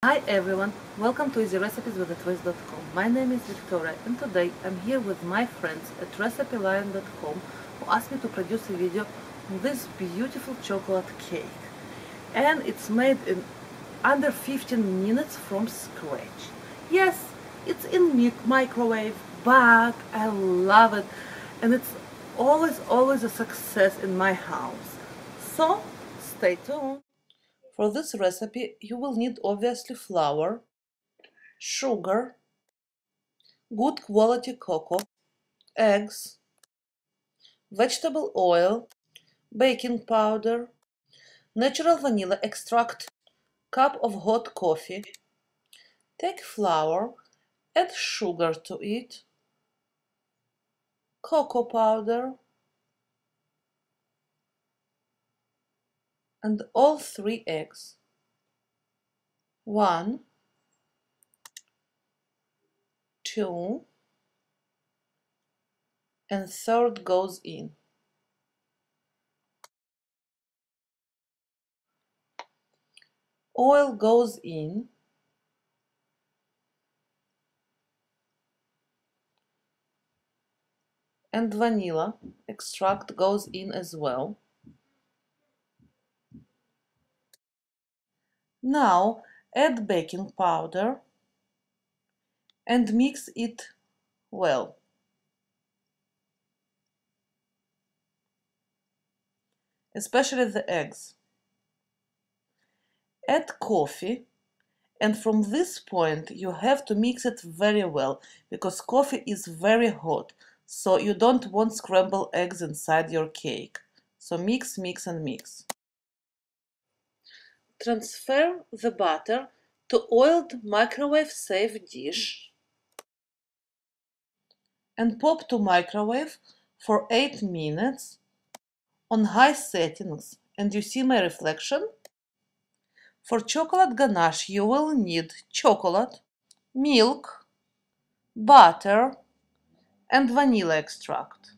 Hi everyone, welcome to easyrecipeswithatwist.com. My name is Victoria and today I'm here with my friends at RecipeLion.com who asked me to produce a video on this beautiful chocolate cake. And it's made in under 15 minutes from scratch. Yes, it's in microwave, but I love it and it's always a success in my house. So, stay tuned. For this recipe, you will need obviously flour, sugar, good quality cocoa, eggs, vegetable oil, baking powder, natural vanilla extract, cup of hot coffee. Take flour, add sugar to it, cocoa powder, and all 3 eggs. 1, 2, and third goes in. Oil goes in. And vanilla extract goes in as well. Now add baking powder and mix it well. Especially the eggs. Add coffee, and from this point you have to mix it very well because coffee is very hot, so you don't want scrambled eggs inside your cake. So mix, mix and mix. Transfer the butter to oiled microwave-safe dish and pop to microwave for 8 minutes on high settings. And you see my reflection? For chocolate ganache you will need chocolate, milk, butter and vanilla extract.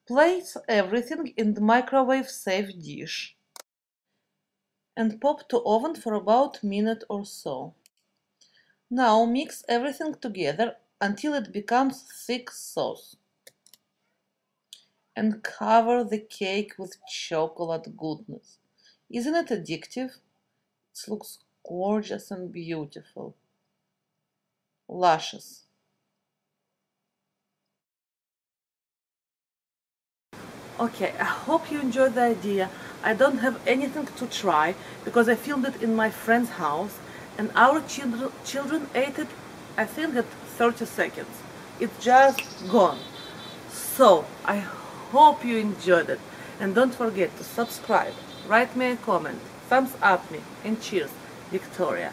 Place everything in the microwave-safe dish and pop to oven for about a minute or so. Now mix everything together until it becomes thick sauce. And cover the cake with chocolate goodness. Isn't it addictive? It looks gorgeous and beautiful. Luscious. Okay, I hope you enjoyed the idea. I don't have anything to try because I filmed it in my friend's house and our children ate it, I think, at 30 seconds. It's just gone. So, I hope you enjoyed it. And don't forget to subscribe, write me a comment, thumbs up me, and cheers, Victoria.